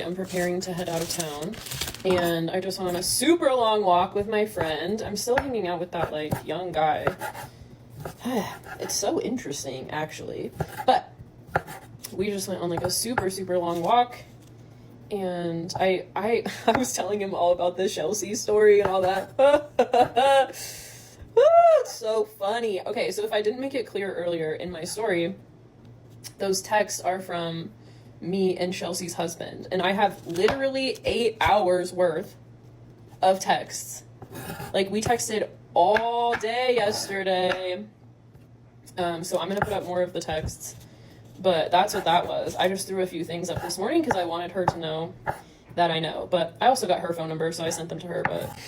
I'm preparing to head out of town, and I just went on a super long walk with my friend. I'm still hanging out with that, like, young guy. It's so interesting, actually. But we just went on, like, a super, super long walk, and I was telling him all about the Chelsea story and all that. It's so funny. Okay, so if I didn't make it clear earlier in my story, those texts are from me and Chelsea's husband, and I have literally 8 hours worth of texts. Like, we texted all day yesterday. So I'm gonna put up more of the texts, but that's what that was. I just threw a few things up this morning because I wanted her to know that I know, but I also got her phone number, so I sent them to her. But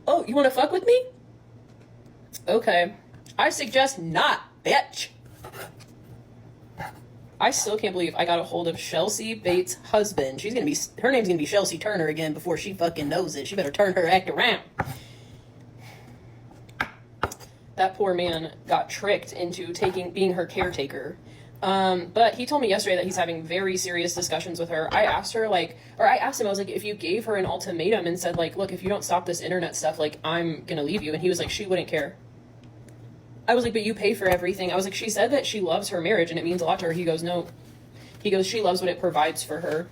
oh, you want to fuck with me? Okay, I suggest not, bitch. I still can't believe I got a hold of Chelsea Bates' husband. Her name's gonna be Chelsea Turner again before she fucking knows it. She better turn her act around. That poor man got tricked into being her caretaker. But he told me yesterday that he's having very serious discussions with her. I asked him, I was like, if you gave her an ultimatum and said, like, look, if you don't stop this internet stuff, like, I'm gonna leave you. And he was like, she wouldn't care. I was like, but you pay for everything. I was like, she said that she loves her marriage and it means a lot to her. He goes, no. He goes, she loves what it provides for her.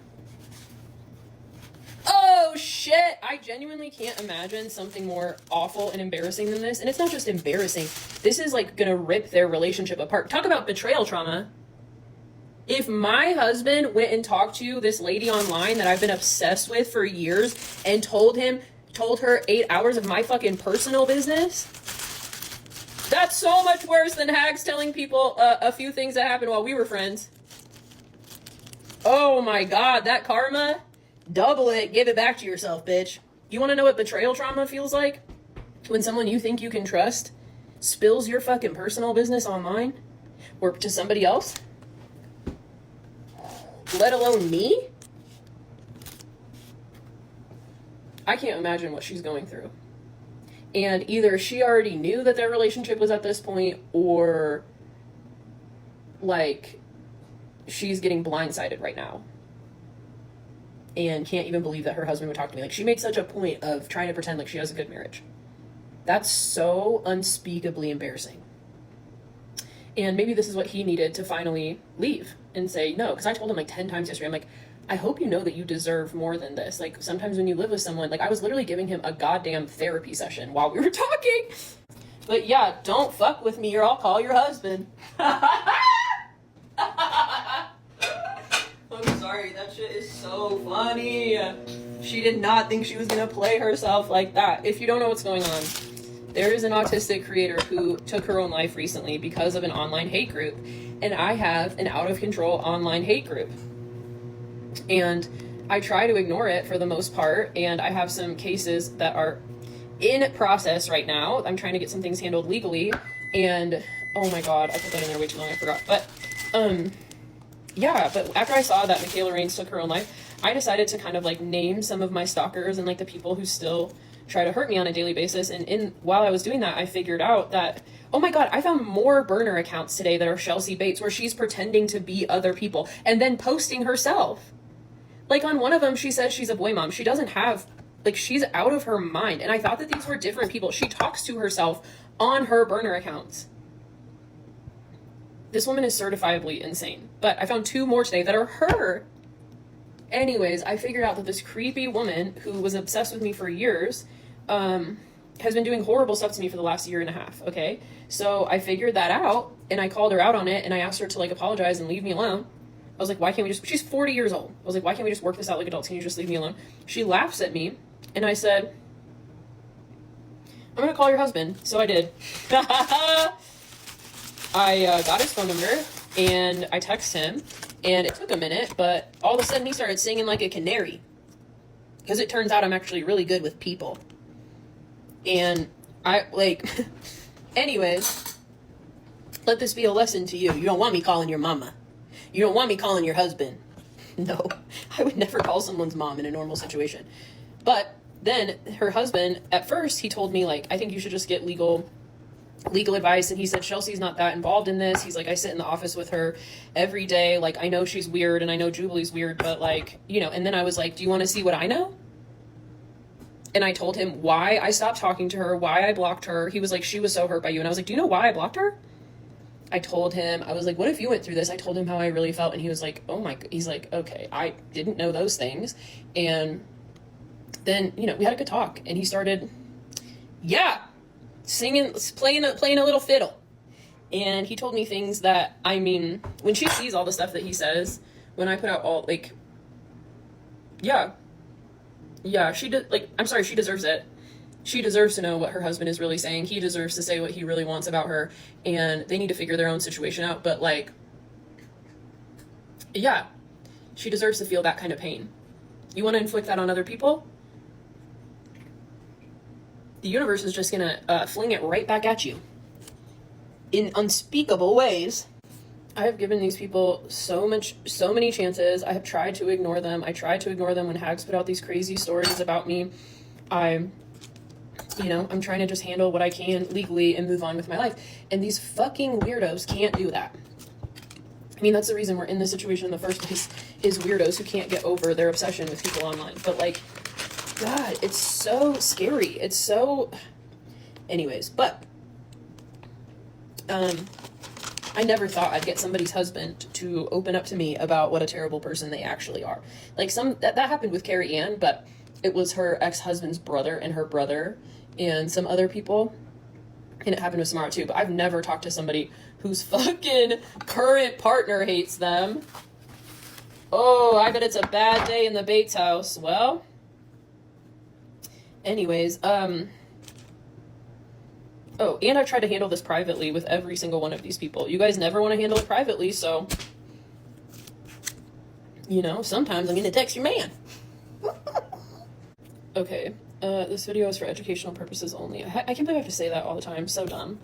Oh, shit. I genuinely can't imagine something more awful and embarrassing than this. And it's not just embarrassing. This is, like, gonna rip their relationship apart. Talk about betrayal trauma. If my husband went and talked to this lady online that I've been obsessed with for years and told her 8 hours of my fucking personal business, that's so much worse than Hags telling people a few things that happened while we were friends. Oh my God, that karma, double it, give it back to yourself, bitch. You want to know what betrayal trauma feels like? When someone you think you can trust spills your fucking personal business online or to somebody else, let alone me? I can't imagine what she's going through. And either she already knew that their relationship was at this point, or, like, she's getting blindsided right now and can't even believe that her husband would talk to me. Like, she made such a point of trying to pretend like she has a good marriage. That's so unspeakably embarrassing. And maybe this is what he needed to finally leave and say no. Because I told him like 10 times yesterday, I'm like, I hope you know that you deserve more than this. Like, sometimes when you live with someone, like, I was literally giving him a goddamn therapy session while we were talking. But yeah, don't fuck with me or I'll call your husband. I'm sorry, that shit is so funny. She did not think she was gonna play herself like that. If you don't know what's going on, there is an autistic creator who took her own life recently because of an online hate group. And I have an out-of-control online hate group. And I try to ignore it for the most part, and I have some cases that are in process right now. I'm trying to get some things handled legally, and oh my God, I put that in there way too long, I forgot. But yeah, but after I saw that Michaela Raines took her own life, I decided to kind of like name some of my stalkers and like the people who still try to hurt me on a daily basis. And while I was doing that, I figured out that, oh my God, I found more burner accounts today that are Chelsea Bates, where she's pretending to be other people and then posting herself. Like, on one of them, she says she's a boy mom. She doesn't have, like, she's out of her mind. And I thought that these were different people. She talks to herself on her burner accounts. This woman is certifiably insane. But I found 2 more today that are her. Anyways, I figured out that this creepy woman who was obsessed with me for years has been doing horrible stuff to me for the last 1.5 years, okay? So I figured that out, and I called her out on it, and I asked her to, like, apologize and leave me alone. I was like, why can't we just, she's 40 years old. I was like, why can't we just work this out like adults? Can you just leave me alone? She laughs at me, and I said, I'm gonna call your husband. So I did. I got his phone number, and I texted him, and it took a minute, but all of a sudden he started singing like a canary. Because it turns out I'm actually really good with people. And I, like, anyways, let this be a lesson to you. You don't want me calling your mama. You don't want me calling your husband. No, I would never call someone's mom in a normal situation. But then her husband, at first, he told me, like, I think you should just get legal legal advice, and he said Chelsea's not that involved in this. He's like, I sit in the office with her every day. Like, I know she's weird and I know Jubilee's weird, but like, you know. And then I was like, do you want to see what I know? And I told him why I stopped talking to her, why I blocked her. He was like, she was so hurt by you. And I was like, do you know why I blocked her? I told him, I was like, what if you went through this? I told him how I really felt, and he was like, oh my, he's like, okay, I didn't know those things. And then, you know, we had a good talk, and he started, yeah, singing, playing a little fiddle. And he told me things that, I mean, when she sees all the stuff that he says, when I put out all, like, yeah, she did, like, I'm sorry, she deserves it. She deserves to know what her husband is really saying. He deserves to say what he really wants about her, and they need to figure their own situation out. But like, yeah, she deserves to feel that kind of pain. You want to inflict that on other people? The universe is just gonna fling it right back at you in unspeakable ways. I have given these people so many chances. I have tried to ignore them. I tried to ignore them when Hags put out these crazy stories about me. You know, I'm trying to just handle what I can legally and move on with my life. And these fucking weirdos can't do that. I mean, that's the reason we're in this situation in the first place, is weirdos who can't get over their obsession with people online. But like, God, it's so scary. It's so... Anyways, but I never thought I'd get somebody's husband to open up to me about what a terrible person they actually are. Like, that happened with Carrie Ann, but it was her ex-husband's brother and her brother and some other people. And it happened with Samara too. But I've never talked to somebody whose fucking current partner hates them. Oh, I bet it's a bad day in the Bates house. Well, anyways, oh, and I've tried to handle this privately with every single one of these people. You guys never want to handle it privately, so, you know, sometimes I'm going to text your man. Okay, this video is for educational purposes only. I can't believe I have to say that all the time. So dumb.